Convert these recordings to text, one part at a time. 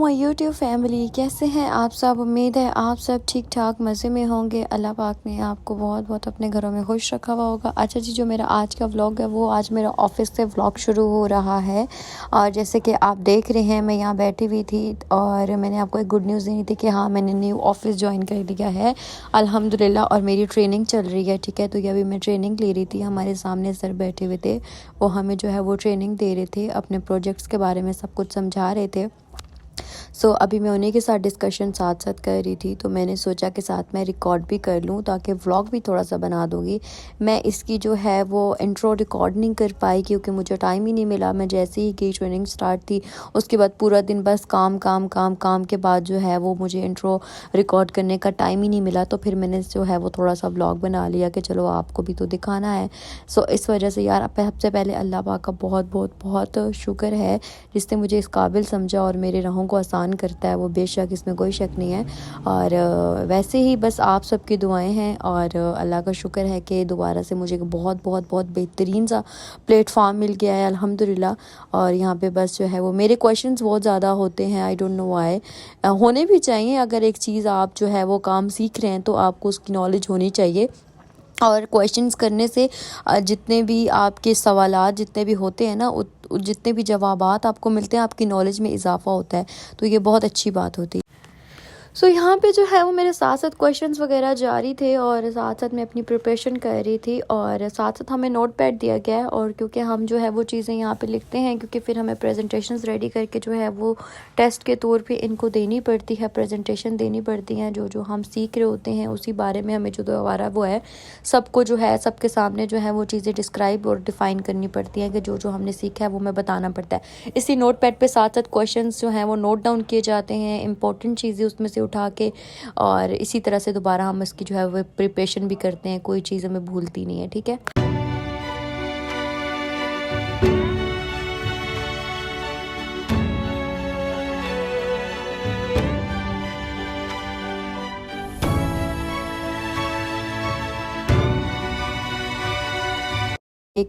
My YouTube family, कैसे हैं आप सब। उम्मीद है आप सब ठीक ठाक मज़े में होंगे। अल्लाह पाक ने आपको बहुत बहुत अपने घरों में खुश रखा हुआ होगा। अच्छा जी, जो मेरा आज का व्लॉग है वो आज मेरा ऑफिस से व्लॉग शुरू हो रहा है। और जैसे कि आप देख रहे हैं, मैं यहाँ बैठी हुई थी और मैंने आपको एक गुड न्यूज़ देनी थी कि हाँ, मैंने न्यू ऑफिस ज्वाइन कर लिया है अल्हम्दुलिल्लाह। और मेरी ट्रेनिंग चल रही है, ठीक है। तो ये अभी मैं ट्रेनिंग ले रही थी। हमारे सामने सर बैठे हुए थे, वो हमें जो है वो ट्रेनिंग दे रहे थे, अपने प्रोजेक्ट्स के बारे में सब कुछ समझा रहे थे। अभी मैं उन्हीं के साथ डिस्कशन साथ साथ कर रही थी, तो मैंने सोचा कि साथ में रिकॉर्ड भी कर लूँ ताकि व्लॉग भी थोड़ा सा बना दूँगी। मैं इसकी जो है वो इंट्रो रिकॉर्ड नहीं कर पाई क्योंकि मुझे टाइम ही नहीं मिला। मैं जैसे ही गई, ट्रेनिंग स्टार्ट थी, उसके बाद पूरा दिन बस काम काम काम काम के बाद जो है वो मुझे इंट्रो रिकॉर्ड करने का टाइम ही नहीं मिला। तो फिर मैंने जो है वो थोड़ा सा व्लॉग बना लिया कि चलो आपको भी तो दिखाना है। इस वजह से यार सबसे पहले अल्लाह पाक का बहुत बहुत बहुत शुक्र है जिसने मुझे इस काबिल समझा और मेरे राहों को आसान करता है, वो बेशक, इसमें कोई शक नहीं है। और वैसे ही बस आप सबकी दुआएं हैं और अल्लाह का शुक्र है कि दोबारा से मुझे बहुत बहुत बहुत बेहतरीन सा प्लेटफॉर्म मिल गया है अल्हम्दुलिल्लाह। और यहाँ पे बस जो है वो मेरे क्वेश्चंस बहुत ज़्यादा होते हैं, आई डोंट नो व्हाई। होने भी चाहिए। अगर एक चीज़ आप जो है वो काम सीख रहे हैं तो आपको उसकी नॉलेज होनी चाहिए। और क्वेश्चंस करने से जितने भी आपके सवालात जितने भी होते हैं ना, जितने भी जवाबात आपको मिलते हैं, आपकी नॉलेज में इजाफ़ा होता है। तो ये बहुत अच्छी बात होती है। यहाँ पे जो है वो मेरे साथ साथ क्वेश्चंस वगैरह जारी थे और साथ साथ मैं अपनी प्रिपरेशन कर रही थी और साथ साथ हमें नोट पैड दिया गया है। और क्योंकि हम जो है वो चीज़ें यहाँ पे लिखते हैं क्योंकि फिर हमें प्रेजेंटेशंस रेडी करके जो है वो टेस्ट के तौर पे इनको देनी पड़ती है, प्रेजेंटेशन देनी पड़ती हैं। जो जो हम सीख रहे होते हैं उसी बारे में हमें जो दोबारा वो है सबको जो है सबके सामने जो है वो चीज़ें डिस्क्राइब और डिफ़ाइन करनी पड़ती हैं कि जो जो हमने सीखा है वो हमें बताना पड़ता है। इसी नोट पैड पर साथ साथ क्वेश्चन जो हैं वो नोट डाउन किए जाते हैं, इंपॉर्टेंट चीज़ें उसमें से उठा के, और इसी तरह से दोबारा हम इसकी जो है वो प्रिपरेशन भी करते हैं। कोई चीज़ हमें भूलती नहीं है, ठीक है।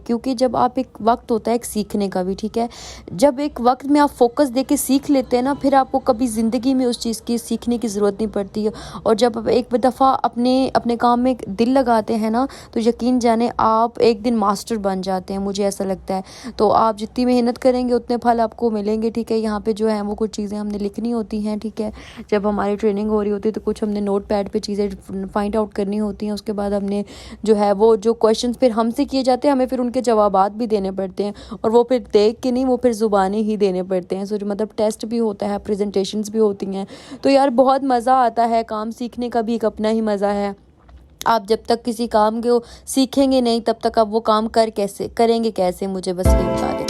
क्योंकि जब आप एक वक्त होता है एक सीखने का भी, ठीक है। जब एक वक्त में आप फोकस दे के सीख लेते हैं ना, फिर आपको कभी ज़िंदगी में उस चीज़ की सीखने की ज़रूरत नहीं पड़ती है। और जब आप एक दफ़ा अपने अपने काम में दिल लगाते हैं ना, तो यकीन जाने आप एक दिन मास्टर बन जाते हैं, मुझे ऐसा लगता है। तो आप जितनी मेहनत करेंगे उतने फल आपको मिलेंगे, ठीक है। यहाँ पे जो है वो कुछ चीज़ें हमने लिखनी होती हैं, ठीक है। जब हमारी ट्रेनिंग हो रही होती है तो कुछ हमने नोट पैड पर चीज़ें फाइंड आउट करनी होती हैं। उसके बाद हमने जो है वो जो क्वेश्चन फिर हमसे किए जाते हैं, हमें फिर उनके जवाबात भी देने पड़ते हैं। और वो फिर देख के नहीं, वो फिर ज़ुबानी ही देने पड़ते हैं। जो मतलब टेस्ट भी होता है, प्रेजेंटेशंस भी होती हैं। तो यार बहुत मज़ा आता है। काम सीखने का भी एक अपना ही मज़ा है। आप जब तक किसी काम को सीखेंगे नहीं तब तक आप वो काम करेंगे कैसे, मुझे बस ये बता दें।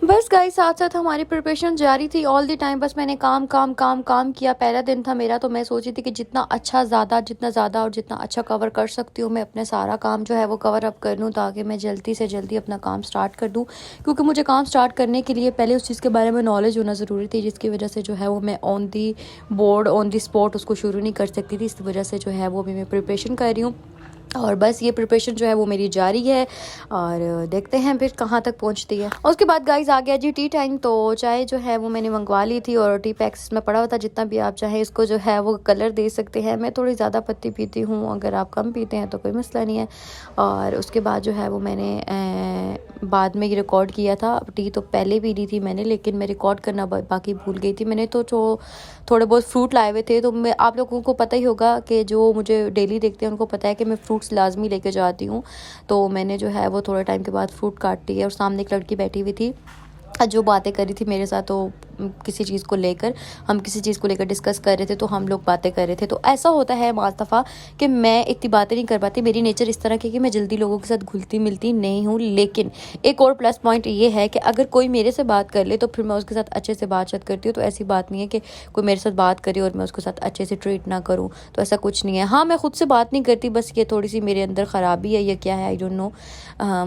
बस गाइस, साथ साथ हमारी प्रिपरेशन जारी थी ऑल द टाइम। बस मैंने काम काम काम काम किया। पहला दिन था मेरा, तो मैं सोची थी कि जितना ज़्यादा और जितना अच्छा कवर कर सकती हूँ मैं अपने सारा काम जो है वो कवर अप कर लूँ ताकि मैं जल्दी से जल्दी अपना काम स्टार्ट कर दूँ। क्योंकि मुझे काम स्टार्ट करने के लिए पहले उस चीज़ के बारे में नॉलेज होना ज़रूरी थी, जिसकी वजह से जो है वो मैं on the board on the spot उसको शुरू नहीं कर सकती थी। इस वजह से जो है वो अभी मैं प्रिपरेशन कर रही हूँ और बस ये प्रिपरेशन जो है वो मेरी जारी है और देखते हैं फिर कहाँ तक पहुँचती है। उसके बाद गाइस आ गया जी टी टाइम। तो चाय जो है वो मैंने मंगवा ली थी और टी पैक्स में पड़ा हुआ था। जितना भी आप चाहे इसको जो है वो कलर दे सकते हैं। मैं थोड़ी ज़्यादा पत्ती पीती हूँ, अगर आप कम पीते हैं तो कोई मसला नहीं है। और उसके बाद जो है वो मैंने बाद में ये रिकॉर्ड किया था। टी तो पहले पी ली थी मैंने, लेकिन मैं रिकॉर्ड करना बाकी भूल गई थी। मैंने तो जो थोड़े बहुत फ्रूट लाए हुए थे, तो मैं आप लोगों को पता ही होगा कि जो मुझे डेली देखते हैं उनको पता है कि मैं फ्रूट्स लाजमी लेके जाती हूँ। तो मैंने जो है वो थोड़े टाइम के बाद फ्रूट काट ली है और सामने एक लड़की बैठी हुई थी जो बातें करी थी मेरे साथ, तो किसी चीज़ को लेकर, हम किसी चीज़ को लेकर डिस्कस कर रहे थे, तो हम लोग बातें कर रहे थे। तो ऐसा होता है माज़ दफ़ा कि मैं इतनी बातें नहीं कर पाती, मेरी नेचर इस तरह की कि मैं जल्दी लोगों के साथ घुलती मिलती नहीं हूँ। लेकिन एक और प्लस पॉइंट ये है कि अगर कोई मेरे से बात कर ले तो फिर मैं उसके साथ अच्छे से बातचीत करती हूँ। तो ऐसी बात नहीं है कि कोई मेरे साथ बात करे और मैं उसके साथ अच्छे से ट्रीट ना करूँ, तो ऐसा कुछ नहीं है। हाँ, मैं खुद से बात नहीं करती, बस ये थोड़ी सी मेरे अंदर ख़राबी है या क्या है, आई डोंट नो।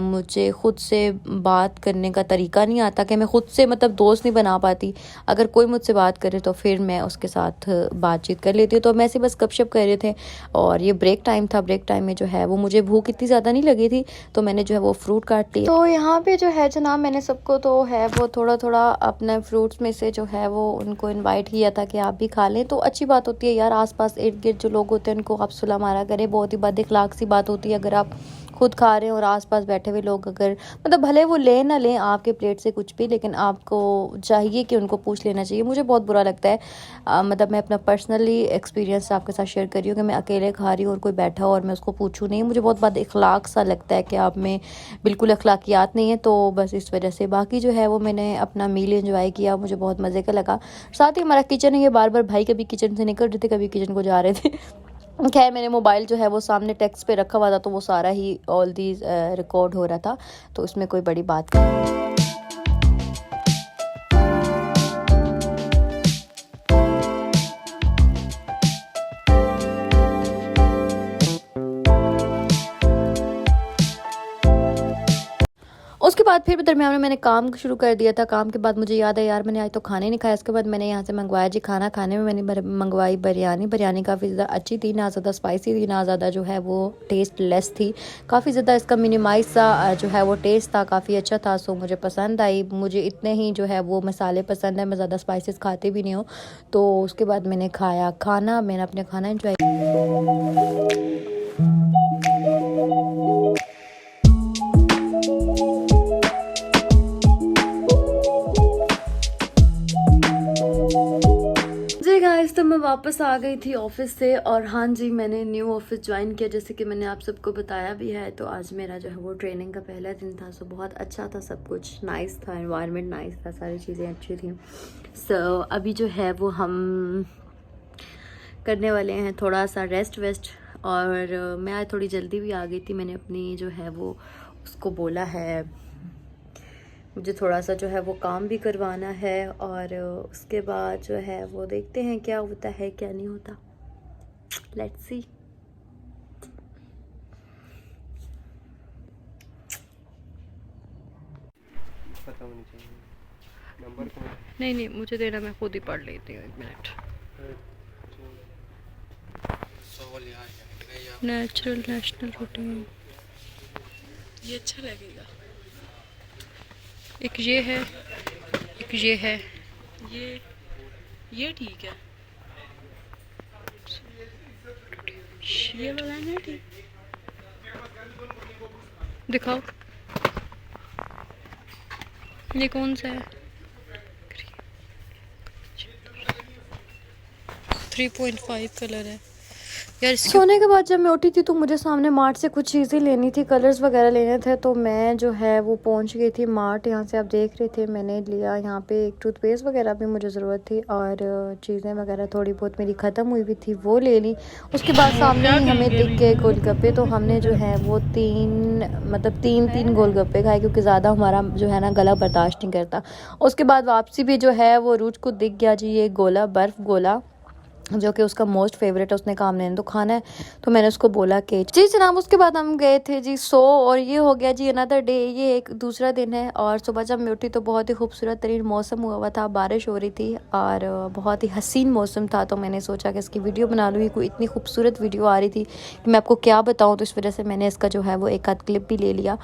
मुझे खुद से बात करने का तरीका नहीं आता कि मैं खुद से मतलब दोस्त नहीं बना पाती। अगर कोई मुझसे बात करे तो फिर मैं उसके साथ बातचीत कर लेती हूँ। तो हम ऐसे बस गपशप कर रहे थे और ये ब्रेक टाइम था। ब्रेक टाइम में जो है वो मुझे भूख इतनी ज़्यादा नहीं लगी थी, तो मैंने जो है वो फ्रूट काट लिया। तो यहाँ पे जो है जनाब, मैंने सबको तो है वो थोड़ा थोड़ा अपने फ्रूट्स में से जो है वो उनको इन्वाइट किया था कि आप भी खा लें। तो अच्छी बात होती है यार, आसपास इर्द गिर्द जो लोग होते हैं उनको आप सुला मारा करें। बहुत ही बद-अखलाक सी बात होती है अगर आप खुद खा रहे हैं और आसपास बैठे हुए लोग अगर मतलब भले वो लें ना लें आपके प्लेट से कुछ भी, लेकिन आपको चाहिए कि उनको पूछ लेना चाहिए। मुझे बहुत बुरा लगता है। मतलब मैं अपना पर्सनली एक्सपीरियंस आपके साथ शेयर कर रही हूँ कि मैं अकेले खा रही हूँ और कोई बैठा हो और मैं उसको पूछूँ नहीं। मुझे बहुत बद अखलाक सा लगता है कि आप में बिल्कुल अखलाकियात नहीं है। तो बस इस वजह से बाकी जो है वो मैंने अपना मील एंजॉय किया, मुझे बहुत मज़े का लगा। साथ ही हमारा किचन है, ये बार बार भाई कभी किचन से निकल रहे थे, कभी किचन को जा रहे थे। खैर मैंने मोबाइल जो है वो सामने टेक्स्ट पे रखा हुआ था, तो वो सारा ही ऑल दीज रिकॉर्ड हो रहा था, तो उसमें कोई बड़ी बात नहीं। उसके बाद फिर दरमियान में मैंने काम शुरू कर दिया था। काम के बाद मुझे याद है यार मैंने आज तो खाने नहीं खाया। इसके बाद मैंने यहाँ से मंगवाया जी खाना। खाने में मैंने मंगवाई बिरयानी। बिरयानी काफ़ी ज़्यादा अच्छी थी, ना ज़्यादा स्पाइसी थी, ना ज़्यादा जो है वो टेस्ट लेस थी। काफ़ी ज़्यादा इसका मिनिमाइज सा जो है वो टेस्ट था, काफ़ी अच्छा था। सो मुझे पसंद आई। मुझे इतने ही जो है वो मसाले पसंद है, मैं ज़्यादा स्पाइसेस खाती भी नहीं हूँ। तो उसके बाद मैंने खाया खाना, मैंने अपने खाना एंजॉय। गाइस तो मैं वापस आ गई थी ऑफिस से, और हाँ जी मैंने न्यू ऑफिस ज्वाइन किया, जैसे कि मैंने आप सबको बताया भी है। तो आज मेरा जो है वो ट्रेनिंग का पहला दिन था। सो बहुत अच्छा था, सब कुछ नाइस था, एनवायरनमेंट नाइस था, सारी चीज़ें अच्छी थी। सो अभी जो है वो हम करने वाले हैं थोड़ा सा रेस्ट वेस्ट। और मैं आज थोड़ी जल्दी भी आ गई थी। मैंने अपनी जो है वो उसको बोला है मुझे थोड़ा सा जो है वो काम भी करवाना है, और उसके बाद जो है वो देखते हैं क्या होता है क्या नहीं होता। Let's see. पता होनी चाहिए नंबर कौन है? नहीं मुझे देना, मैं खुद ही पढ़ लेती हूँ, 1 मिनट। नेचुरल नेशनल रूटीन, ये अच्छा लगेगा। एक ये है, एक ये है। ये ठीक है, ये वाला है ठीक। दिखाओ ये कौन सा है? 3.5 कलर है यार। सोने के बाद जब मैं उठी थी तो मुझे सामने मार्ट से कुछ चीज़ें लेनी थी, कलर्स वगैरह लेने थे। तो मैं जो है वो पहुंच गई थी मार्ट। यहाँ से आप देख रहे थे मैंने लिया। यहाँ पे एक टूथपेस्ट वगैरह भी मुझे ज़रूरत थी, और चीज़ें वगैरह थोड़ी बहुत मेरी ख़त्म हुई भी थी, वो ले ली। उसके बाद सामने ही हमें दिख गए गोलगप्पे। तो हमने जो है वो तीन गोलगप्पे खाए, क्योंकि ज़्यादा हमारा जो है ना गला बर्दाश्त नहीं करता। उसके बाद वापसी भी जो है वो रूज को दिख गया जी ये गोला, बर्फ़ गोला, जो कि उसका मोस्ट फेवरेट है। उसने कहा हमने तो खाना है, तो मैंने उसको बोला कि जी जनाब। उसके बाद हम गए थे जी और ये हो गया जी अनदर डे, ये एक दूसरा दिन है। और सुबह जब मैं उठी तो बहुत ही खूबसूरत तरीन मौसम हुआ था, बारिश हो रही थी और बहुत ही हसीन मौसम था। तो मैंने सोचा कि इसकी वीडियो बना लूँ। कोई इतनी खूबसूरत वीडियो आ रही थी कि मैं आपको क्या बताऊँ, तो इस वजह से मैंने इसका जो है वो एक आध क्लिप भी ले लिया।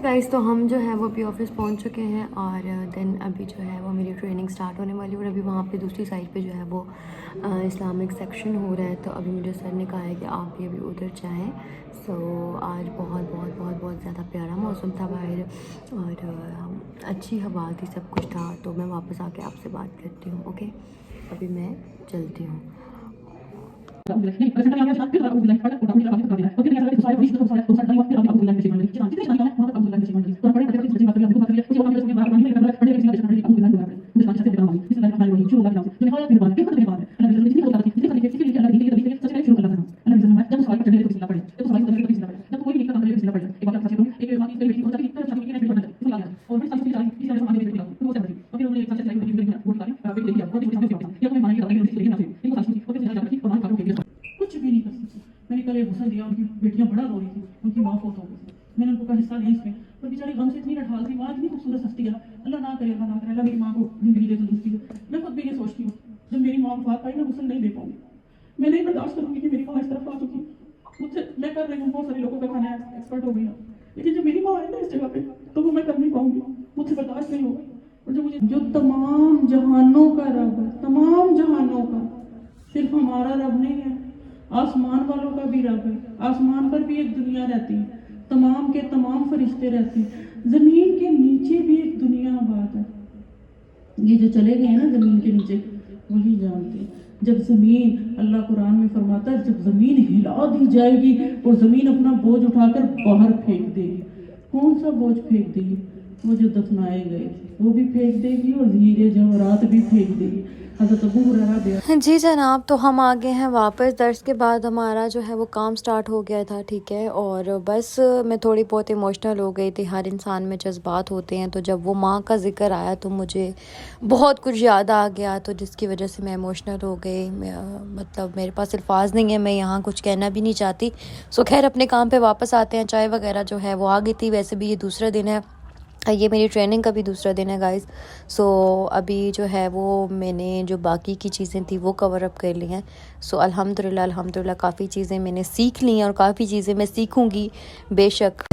गाइस तो हम जो है वो अभी ऑफिस पहुंच चुके हैं, और देन अभी जो है वो मेरी ट्रेनिंग स्टार्ट होने वाली है। और अभी वहाँ पे दूसरी साइड पे जो है वो इस्लामिक सेक्शन हो रहा है। तो अभी मुझे सर ने कहा है कि आप भी अभी उधर जाएं। सो आज बहुत बहुत बहुत बहुत ज़्यादा प्यारा मौसम था बाहर, और अच्छी हवा थी, सब कुछ था। तो मैं वापस आके आपसे बात करती हूँ। ओके, अभी मैं चलती हूँ। कुछ भी नहीं कर सकती। मैंने कल एक गुस्सा दिया, उनकी बेटियां बड़ा रो रही थी, उनकी माँ फौत हो गई थी। मैंने उनका हिस्सा लिया इसमें, पर बेचारी गम से इतनी नठाल थी, माँ इतनी खूबसूरत हस्ती है। अल्लाह ना करे, अल्लाह ना करे, अल्लाह मेरी माँ को जिंदगी दे, तंदुरुस्ती दे। मैं खुद भी ये सोचती हूँ, जब मेरी माँ वफात पाई, मैं गुस्सा नहीं दे पाऊंगी। मैं नहीं बर्दाश्त करूंगी कि मेरी माँ इस तरफ आ चुकी है। मुझसे मैं कर रही हूँ, बहुत सारे लोगों का खाना एक्सपर्ट हो गई है, लेकिन जब मेरी माँ आई ना इस जगह पे, तो वो मैं कर नहीं पाऊंगी, मुझसे बर्दाश्त नहीं होगा। और जो तमाम जहानों का रब है, तमाम जहानों का, सिर्फ हमारा रब नहीं है, आसमान वालों का भी रब है। आसमान पर भी एक दुनिया रहती है, तमाम के तमाम फरिश्ते रहते हैं, जमीन के नीचे भी एक दुनिया आबाद है। ये जो चले गए हैं ना जमीन के नीचे, वही जानते हैं। जब जमीन, अल्लाह कुरान में फरमाता है, जब जमीन हिला दी जाएगी और जमीन अपना बोझ उठाकर बाहर फेंक देगी। कौन सा बोझ फेंक देगी? वो जो दफनाए गए थे वो भी फेंक देगी, और हीरे जवाहरात भी फेंक देगी। हज़रत अबू हुरैरा बयान। जी जनाब, तो हम आ गए हैं वापस। दर्स के बाद हमारा जो है वो काम स्टार्ट हो गया था, ठीक है। और बस मैं थोड़ी बहुत इमोशनल हो गई थी। हर इंसान में जज्बात होते हैं, तो जब वो माँ का जिक्र आया तो मुझे बहुत कुछ याद आ गया, तो जिसकी वजह से मैं इमोशनल हो गई। मतलब मेरे पास अल्फाज नहीं है, मैं यहाँ कुछ कहना भी नहीं चाहती। सो खैर, अपने काम पे वापस आते हैं। चाय वगैरह जो है वो आ गई थी। वैसे भी ये दूसरा दिन है, ये मेरी ट्रेनिंग का भी दूसरा दिन है गाइस। सो अभी जो है वो मैंने जो बाकी की चीज़ें थी वो कवर अप कर ली हैं। सो अल्हम्दुलिल्लाह काफ़ी चीज़ें मैंने सीख ली हैं, और काफ़ी चीज़ें मैं सीखूंगी बेशक।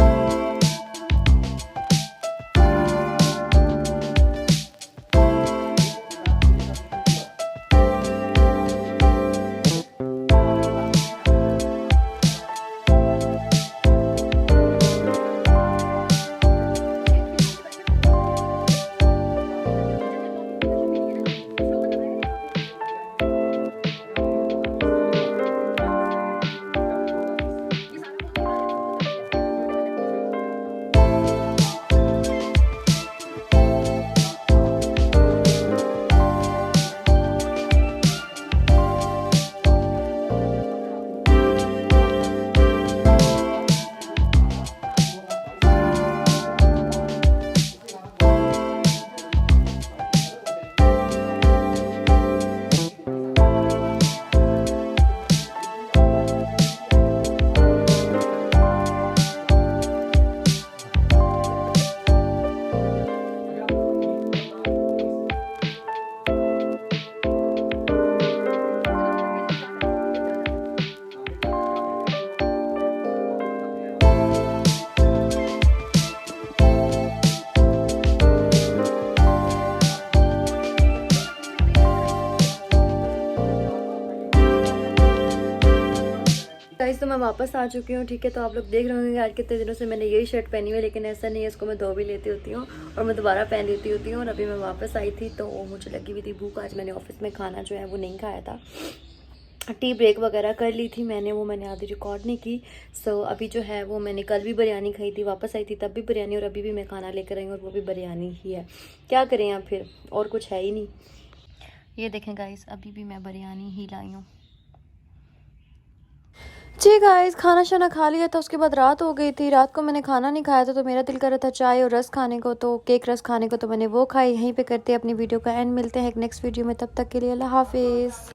गाइस, तो मैं वापस आ चुकी हूँ, ठीक है। तो आप लोग देख रहे होंगे आज कितने दिनों से मैंने यही शर्ट पहनी हुई है, लेकिन ऐसा नहीं है, इसको मैं धो भी लेती होती हूँ और मैं दोबारा पहन लेती होती हूँ। और अभी मैं वापस आई थी तो मुझे लगी हुई थी भूख। आज मैंने ऑफिस में खाना जो है वो नहीं खाया था, टी ब्रेक वगैरह कर ली थी मैंने, वो मैंने आधी रिकॉर्ड नहीं की। सो अभी जो है वो मैंने कल भी बिरयानी खाई थी, वापस आई थी तब भी बिरयानी, और अभी भी मैं खाना लेकर आई हूँ और वो भी बिरयानी ही है। क्या करें आप, फिर और कुछ है ही नहीं। ये देखें गाइस, अभी भी मैं बिरयानी ही लाई हूँ। जी गाइस, खाना शाना खा लिया था, उसके बाद रात हो गई थी। रात को मैंने खाना नहीं खाया था, तो मेरा दिल कर रहा था चाय और रस खाने को, तो केक रस खाने को, तो मैंने वो खाई। यहीं पे करते हैं अपनी वीडियो का एंड। मिलते हैं एक नेक्स्ट वीडियो में, तब तक के लिए अल्लाह हाफिज़।